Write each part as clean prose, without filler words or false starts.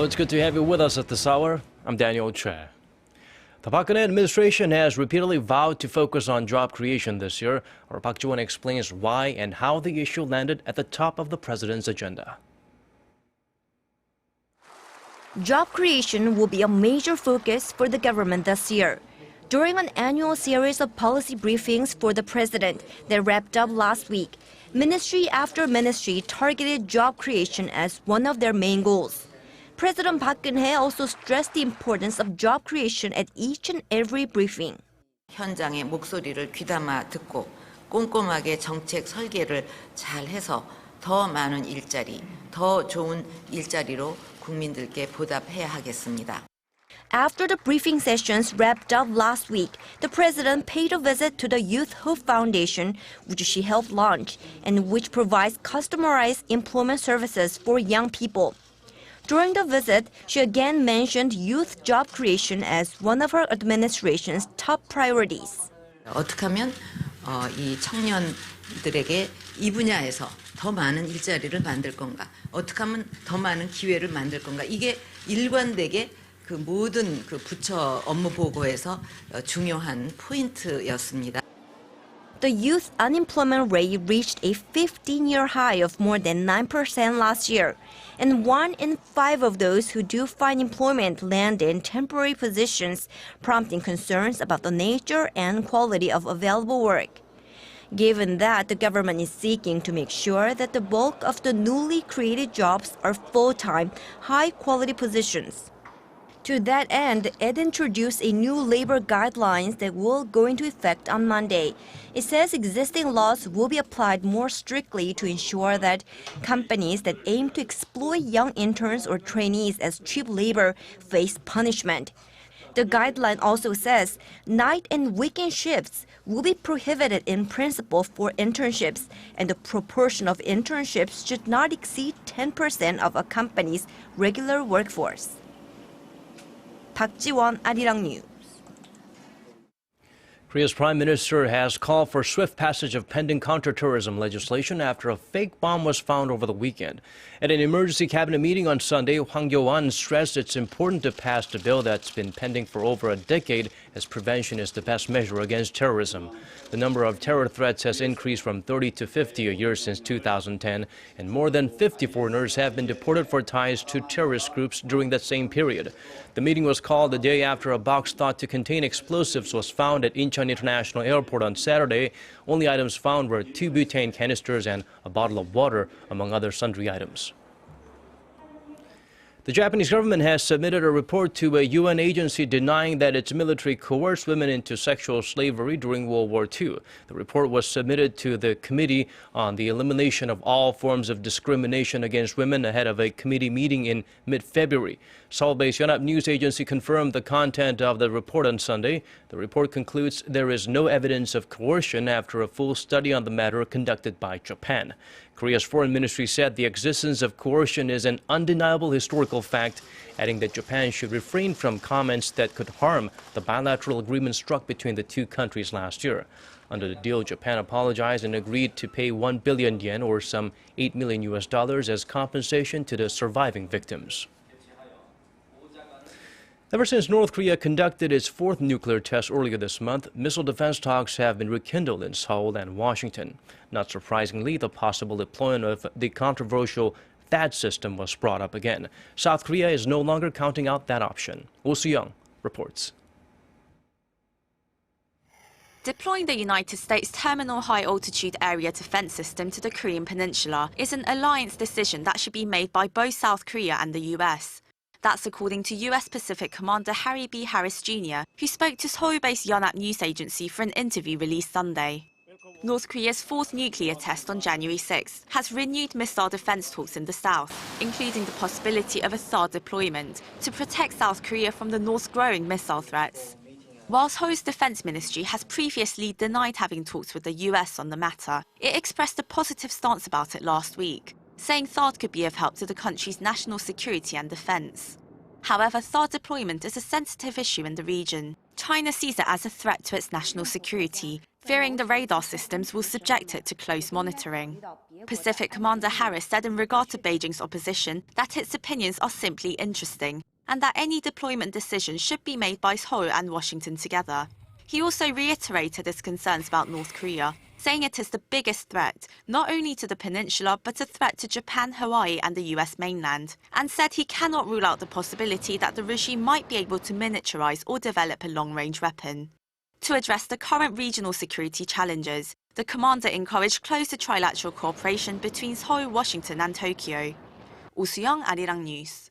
Hello, it's good to have you with us at this hour. I'm Daniel Che. The Park Geun-hye administration has repeatedly vowed to focus on job creation this year. Our Park Ji-won explains why and how the issue landed at the top of the president's agenda. Job creation will be a major focus for the government this year. During an annual series of policy briefings for the president that wrapped up last week, ministry after ministry targeted job creation as one of their main goals. President Park Geun-hye also stressed the importance of job creation at each and every briefing. 현장의 목소리를 귀담아 듣고 꼼꼼하게 정책 설계를 잘 해서 더 많은 일자리, 더 좋은 일자리로 국민들께 보답해야 하겠습니다. After the briefing sessions wrapped up last week, the president paid a visit to the Youth Hope Foundation, which she helped launch, and which provides customized employment services for young people. During the visit, she again mentioned youth job creation as one of her administration's top priorities. 어떻게 하면 이 청년들에게 이 분야에서 더 많은 일자리를 만들 건가? 어떻게 하면 더 많은 기회를 만들 건가? 이게 일관되게 그 모든 그 부처 업무 보고에서 중요한 포인트였습니다. The youth unemployment rate reached a 15-year high of more than 9% last year, and 1 in 5 of those who do find employment land in temporary positions, prompting concerns about the nature and quality of available work. Given that the government is seeking to make sure that the bulk of the newly created jobs are full-time, high-quality positions. To that end, it introduced a new labor guidelines that will go into effect on Monday. It says existing laws will be applied more strictly to ensure that companies that aim to exploit young interns or trainees as cheap labor face punishment. The guideline also says night and weekend shifts will be prohibited in principle for internships, and the proportion of internships should not exceed 10% of a company's regular workforce. Park Ji-won, Arirang News. Korea's prime minister has called for swift passage of pending counterterrorism legislation after a fake bomb was found over the weekend. At an emergency cabinet meeting on Sunday, Hwang Kyo-won stressed it's important to pass the bill that's been pending for over a decade, as prevention is the best measure against terrorism. The number of terror threats has increased from 30 to 50 a year since 2010, and more than 50 foreigners have been deported for ties to terrorist groups during that same period. The meeting was called the day after a box thought to contain explosives was found at Incheon International Airport on Saturday. Only items found were 2 butane canisters and a bottle of water, among other sundry items. The Japanese government has submitted a report to a UN agency denying that its military coerced women into sexual slavery during World War II. The report was submitted to the Committee on the Elimination of All Forms of Discrimination Against Women ahead of a committee meeting in mid-February. Seoul-based Yonhap News Agency confirmed the content of the report on Sunday. The report concludes there is no evidence of coercion after a full study on the matter conducted by Japan. Korea's foreign ministry said the existence of coercion is an undeniable historical fact, adding that Japan should refrain from comments that could harm the bilateral agreement struck between the two countries last year. Under the deal, Japan apologized and agreed to pay 1 billion yen, or some $8 million, as compensation to the surviving victims. Ever since North Korea conducted its 4th nuclear test earlier this month, missile defense talks have been rekindled in Seoul and Washington. Not surprisingly, the possible deployment of the controversial THAAD system was brought up again. South Korea is no longer counting out that option. Oh Soo-young reports. Deploying the United States Terminal High Altitude Area Defense System to the Korean Peninsula is an alliance decision that should be made by both South Korea and the US. That's according to US Pacific Commander Harry B. Harris Jr., who spoke to Seoul-based Yonhap News Agency for an interview released Sunday. North Korea's 4th nuclear test on January 6 has renewed missile defense talks in the south, including the possibility of a THAAD deployment to protect South Korea from the North's growing missile threats. Whilst Seoul's defense ministry has previously denied having talks with the US on the matter, it expressed a positive stance about it last week, saying THAAD could be of help to the country's national security and defense. However, THAAD deployment is a sensitive issue in the region. China sees it as a threat to its national security, fearing the radar systems will subject it to close monitoring. Pacific Commander Harris said in regard to Beijing's opposition that its opinions are simply interesting, and that any deployment decision should be made by Seoul and Washington together. He also reiterated his concerns about North Korea, saying it is the biggest threat, not only to the peninsula, but a threat to Japan, Hawaii and the US mainland, and said he cannot rule out the possibility that the regime might be able to miniaturize or develop a long-range weapon. To address the current regional security challenges, the commander encouraged closer trilateral cooperation between Seoul, Washington and Tokyo. Oh Soo-young, Arirang News.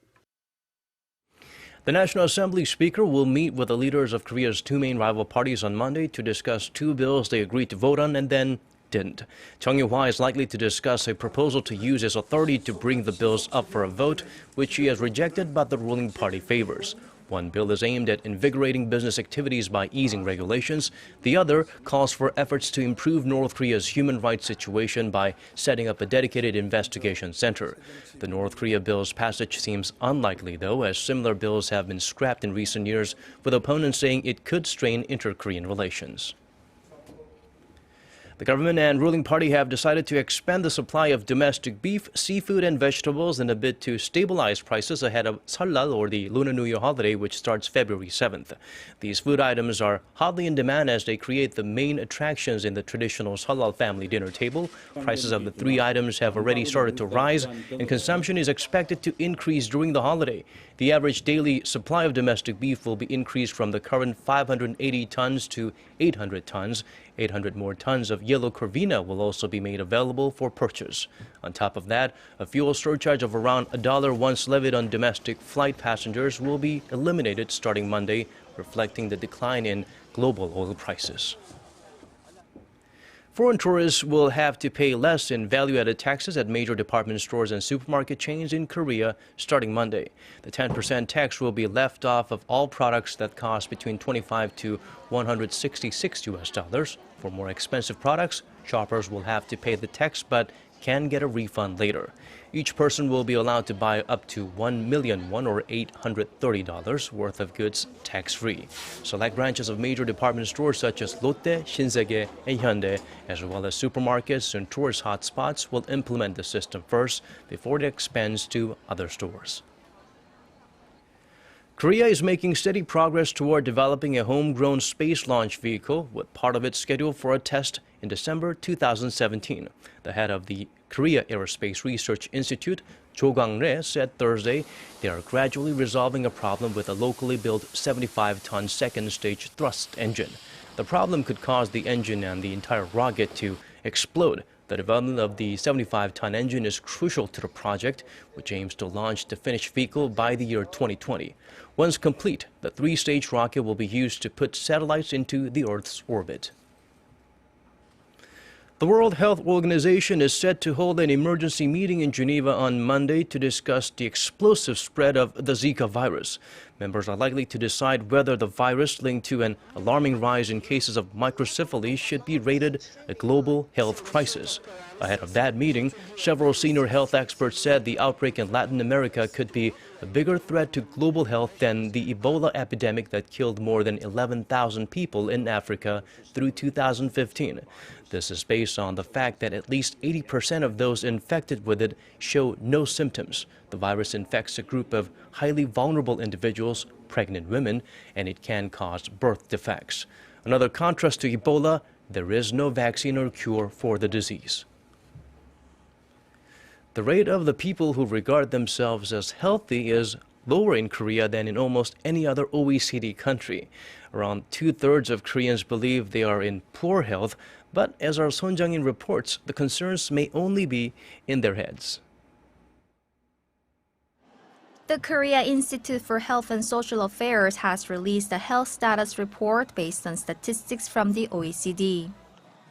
The National Assembly Speaker will meet with the leaders of Korea's two main rival parties on Monday to discuss two bills they agreed to vote on and then didn't. Chung Yoo-hwa is likely to discuss a proposal to use his authority to bring the bills up for a vote, which he has rejected but the ruling party favors. One bill is aimed at invigorating business activities by easing regulations. The other calls for efforts to improve North Korea's human rights situation by setting up a dedicated investigation center. The North Korea bill's passage seems unlikely, though, as similar bills have been scrapped in recent years, with opponents saying it could strain inter-Korean relations. The government and ruling party have decided to expand the supply of domestic beef, seafood and vegetables in a bid to stabilize prices ahead of Seollal, or the Lunar New Year holiday, which starts February 7th. These food items are hotly in demand as they create the main attractions in the traditional Seollal family dinner table. Prices of the three items have already started to rise, and consumption is expected to increase during the holiday. The average daily supply of domestic beef will be increased from the current 580 tons to 800 tons. 800 more tons of yellow corvina will also be made available for purchase. On top of that, a fuel surcharge of around $1 once levied on domestic flight passengers will be eliminated starting Monday, reflecting the decline in global oil prices. Foreign tourists will have to pay less in value-added taxes at major department stores and supermarket chains in Korea starting Monday. The 10% tax will be left off of all products that cost between $25 to $166. For more expensive products, shoppers will have to pay the tax but can get a refund later. Each person will be allowed to buy up to 1,000,000 won or $830 worth of goods tax-free. Select branches of major department stores such as Lotte, Shinsegae, and Hyundai, as well as supermarkets and tourist hotspots, will implement the system first before it expands to other stores. Korea is making steady progress toward developing a homegrown space launch vehicle, with part of it scheduled for a test in December 2017. The head of the Korea Aerospace Research Institute, Jo Gang-rae, said Thursday they are gradually resolving a problem with a locally built 75-ton second-stage thrust engine. The problem could cause the engine and the entire rocket to explode. The development of the 75-ton engine is crucial to the project, which aims to launch the finished vehicle by the year 2020. Once complete, the three-stage rocket will be used to put satellites into the Earth's orbit. The World Health Organization is set to hold an emergency meeting in Geneva on Monday to discuss the explosive spread of the Zika virus. Members are likely to decide whether the virus linked to an alarming rise in cases of microcephaly should be rated a global health crisis. Ahead of that meeting, several senior health experts said the outbreak in Latin America could be a bigger threat to global health than the Ebola epidemic that killed more than 11,000 people in Africa through 2015. This is based on the fact that at least 80% of those infected with it show no symptoms. The virus infects a group of highly vulnerable individuals, pregnant women, and it can cause birth defects. Another contrast to Ebola, there is no vaccine or cure for the disease. The rate of the people who regard themselves as healthy is lower in Korea than in almost any other OECD country. Around 2/3 of Koreans believe they are in poor health, but as our Son Jang-in reports, the concerns may only be in their heads. The Korea Institute for Health and Social Affairs has released a health status report based on statistics from the OECD.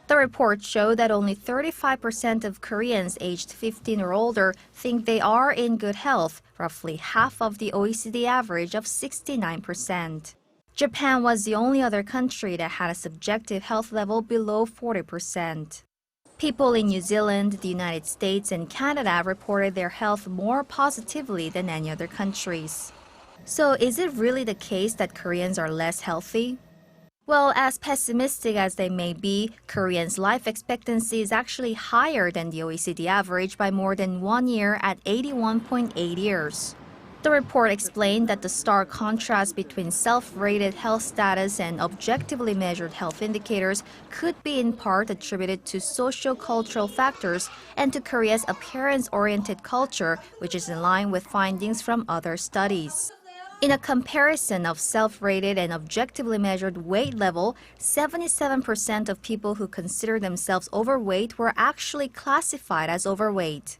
The report showed that only 35% of Koreans aged 15 or older think they are in good health, roughly half of the OECD average of 69%. Japan was the only other country that had a subjective health level below 40%. People in New Zealand, the United States, and Canada reported their health more positively than any other countries. So is it really the case that Koreans are less healthy? Well, as pessimistic as they may be, Koreans' life expectancy is actually higher than the OECD average by more than 1 year at 81.8 years. The report explained that the stark contrast between self-rated health status and objectively measured health indicators could be in part attributed to socio-cultural factors and to Korea's appearance-oriented culture, which is in line with findings from other studies. In a comparison of self-rated and objectively measured weight level, 77% of people who consider themselves overweight were actually classified as overweight.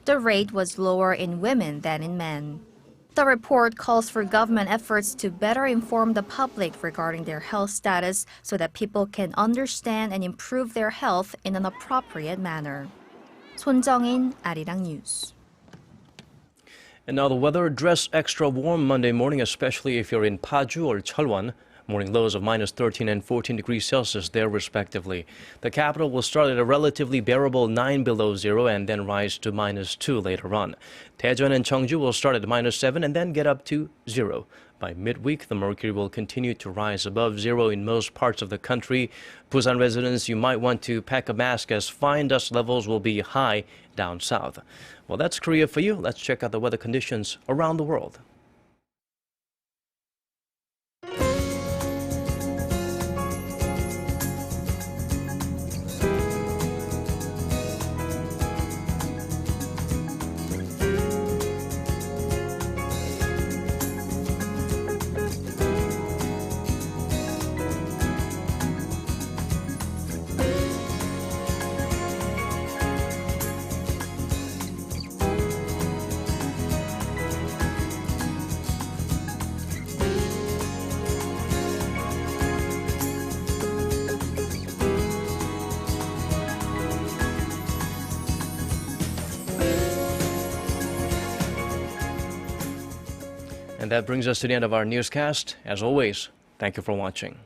The rate was lower in women than in men. The report calls for government efforts to better inform the public regarding their health status so that people can understand and improve their health in an appropriate manner. 손정인, Arirang News. And now the weather. Dress extra warm Monday morning, especially if you're in Paju or Cheolwon. Morning lows of minus 13 and 14 degrees Celsius there, respectively. The capital will start at a relatively bearable 9 below zero and then rise to minus 2 later on. Daejeon and Cheongju will start at minus 7 and then get up to 0. By midweek, the mercury will continue to rise above zero in most parts of the country. Busan residents, you might want to pack a mask as fine dust levels will be high down south. Well, that's Korea for you. Let's check out the weather conditions around the world. And that brings us to the end of our newscast. As always, thank you for watching.